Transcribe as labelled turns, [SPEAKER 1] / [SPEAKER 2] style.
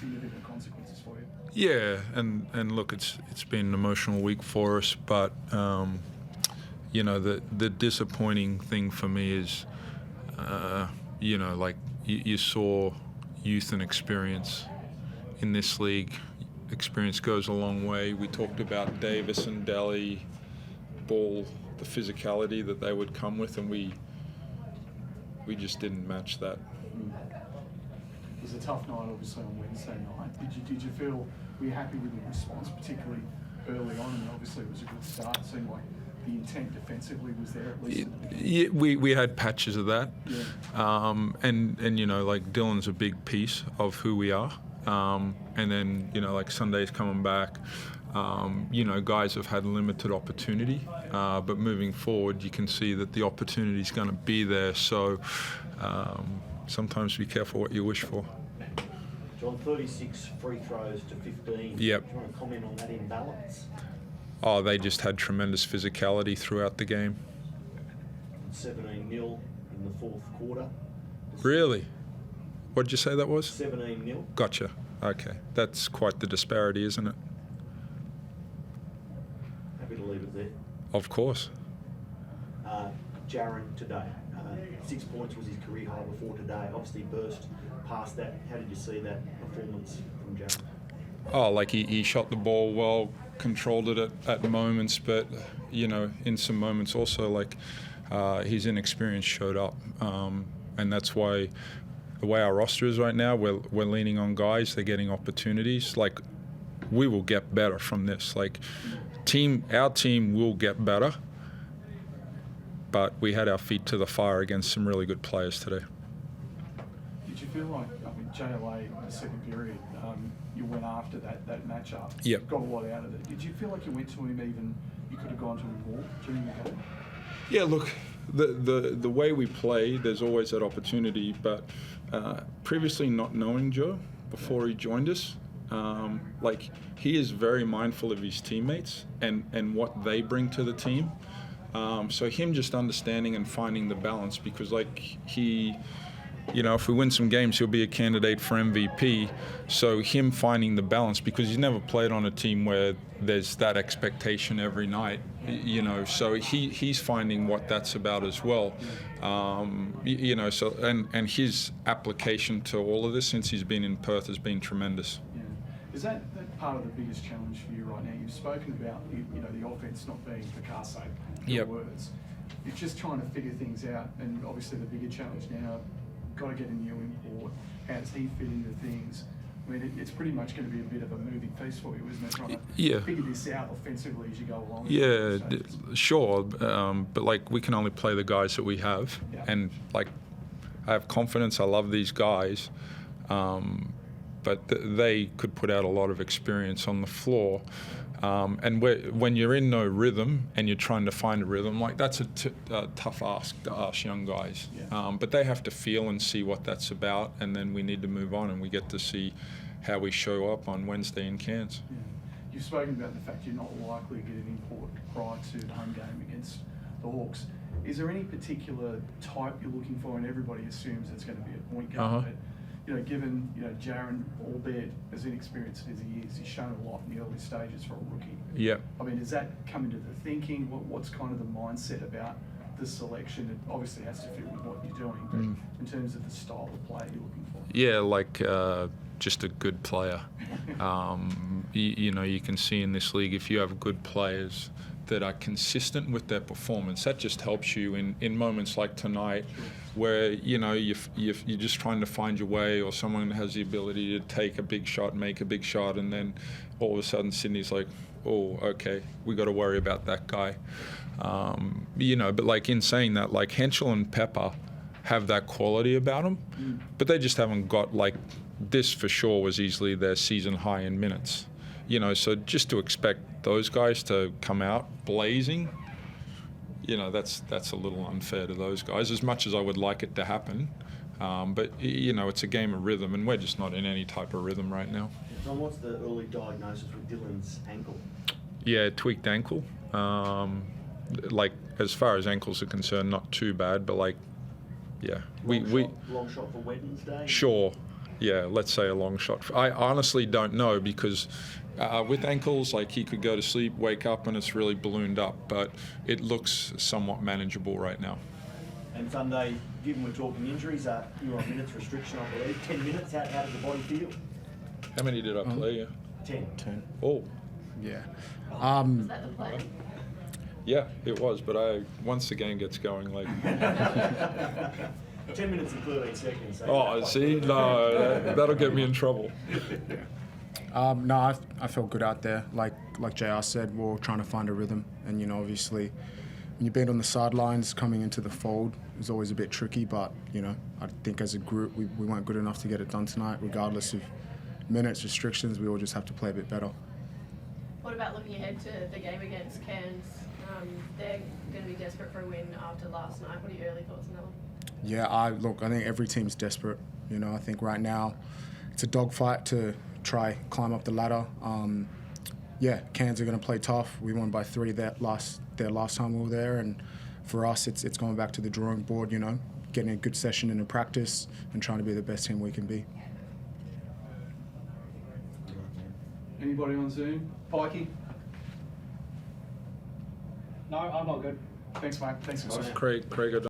[SPEAKER 1] significant consequences for you.
[SPEAKER 2] Yeah, and look, it's been an emotional week for us, but the disappointing thing for me is, you saw youth and experience in this league. Experience goes a long way. We talked about Davis and Delhi, Ball, the physicality that they would come with, and we just didn't match that.
[SPEAKER 1] It was a tough night, obviously, on Wednesday night. Did you feel, were you happy with the response, particularly early on? And obviously it was a good start. It seemed like the intent defensively was there at least.
[SPEAKER 2] Yeah, we had patches of that.
[SPEAKER 1] Yeah.
[SPEAKER 2] And Dylan's a big piece of who we are. And then, Sunday's coming back. Guys have had limited opportunity, but moving forward, you can see that the opportunity is going to be there. So sometimes be careful what you wish for.
[SPEAKER 3] John, 36 free throws to 15.
[SPEAKER 2] Yep.
[SPEAKER 3] Do you want to comment on that imbalance?
[SPEAKER 2] Oh, they just had tremendous physicality throughout the game.
[SPEAKER 3] 17-0 in the fourth quarter.
[SPEAKER 2] Really? What did you say that was?
[SPEAKER 3] 17-0.
[SPEAKER 2] Gotcha. Okay. That's quite the disparity, isn't it?
[SPEAKER 3] Happy to leave it there.
[SPEAKER 2] Of course.
[SPEAKER 3] Jiren today. 6 points was his career high before today. Obviously burst past that. How did you see that performance from Jiren?
[SPEAKER 2] Oh, he shot the ball well, controlled it at moments, but, in some moments also, his inexperience showed up. And that's why the way our roster is right now, we're leaning on guys, they're getting opportunities. We will get better from this. Our team will get better, but we had our feet to the fire against some really good players today.
[SPEAKER 1] Did you feel like, JLA in the second period, you went after that matchup,
[SPEAKER 2] Yep.
[SPEAKER 1] got a lot out of it. Did you feel like you went to him you could have gone to him more during the game?
[SPEAKER 2] Yeah, look, the way we play, there's always that opportunity, but previously not knowing Joe before he joined us, he is very mindful of his teammates and what they bring to the team. So him just understanding and finding the balance, because if we win some games, he'll be a candidate for MVP. So him finding the balance, because he's never played on a team where there's that expectation every night, so he's finding what that's about as well. So and his application to all of this since he's been in Perth has been tremendous.
[SPEAKER 1] Yeah. Is that part of the biggest challenge for you right now? You've spoken about the offense not being Picasso, your words. You're just trying to figure things out, and obviously the bigger challenge now, got to get a new import. How does he fit into things? I mean, it's pretty much going to be a bit of a moving feast for you, isn't it? Trying to figure this out offensively as you go along.
[SPEAKER 2] Yeah, sure. But we can only play the guys that we have, and I have confidence. I love these guys, but they could put out a lot of experience on the floor. And when you're in no rhythm and you're trying to find a rhythm, that's a tough ask to ask young guys. Yeah. But they have to feel and see what that's about, and then we need to move on, and we get to see how we show up on Wednesday in Cairns.
[SPEAKER 1] Yeah. You've spoken about the fact you're not likely to get an import prior to the home game against the Hawks. Is there any particular type you're looking for? And everybody assumes it's going to be a point guard. But, given Jiren, albeit as inexperienced as he is, he's shown a lot in the early stages for a rookie.
[SPEAKER 2] Yeah.
[SPEAKER 1] I mean, does that come into the thinking? What's kind of the mindset about the selection? It obviously has to fit with what you're doing, but in terms of the style of play you're looking for?
[SPEAKER 2] Yeah, just a good player. You can see in this league, if you have good players that are consistent with their performance, that just helps you in moments like tonight, where you're just trying to find your way, or someone has the ability to take a big shot, make a big shot, and then all of a sudden Sydney's like, oh, okay, we got to worry about that guy. But in saying that, Henschel and Pepper have that quality about them, but they just haven't got this. For sure was easily their season high in minutes. So just to expect those guys to come out blazing, that's a little unfair to those guys, as much as I would like it to happen. But it's a game of rhythm, and we're just not in any type of rhythm right now.
[SPEAKER 3] John, what's the early diagnosis with Dylan's ankle?
[SPEAKER 2] Yeah, tweaked ankle. As far as ankles are concerned, not too bad, but long
[SPEAKER 3] shot for Wednesday?
[SPEAKER 2] Sure. yeah, let's say a long shot. I honestly don't know because with ankles, like he could go to sleep, wake up, and it's really ballooned up. But it looks somewhat manageable right now.
[SPEAKER 3] And Sunday, given we're talking injuries, you were on minutes restriction, I believe. 10 minutes. How did the body feel?
[SPEAKER 2] How many did I play?
[SPEAKER 3] 10.
[SPEAKER 2] Oh.
[SPEAKER 4] Yeah.
[SPEAKER 5] Was that the plan?
[SPEAKER 2] Yeah, it was. But once the game gets going, like.
[SPEAKER 3] 10 minutes and 13 seconds. So
[SPEAKER 2] Oh, see, no, that'll get me in trouble.
[SPEAKER 4] No, I felt good out there. Like JR said, we're trying to find a rhythm. And, you know, obviously, when you've been on the sidelines, coming into the fold is always a bit tricky. But, you know, I think as a group, we weren't good enough to get it done tonight. Regardless of minutes, restrictions, we all just have to play a bit better.
[SPEAKER 5] What about looking ahead to the game against Cairns? They're going to be desperate for a win after last night. What are your early thoughts on that one?
[SPEAKER 4] Yeah, I think every team's desperate. You know, I think right now it's a dogfight to try climb up the ladder. Yeah, Cairns are going to play tough. We won by 3 their last time we were there, and for us, it's going back to the drawing board. You know, getting a good session in a practice and trying to be the best team we can be.
[SPEAKER 1] Anybody on Zoom? Pikey?
[SPEAKER 6] No, I'm all good.
[SPEAKER 1] Thanks, mate. Thanks for
[SPEAKER 2] Craig,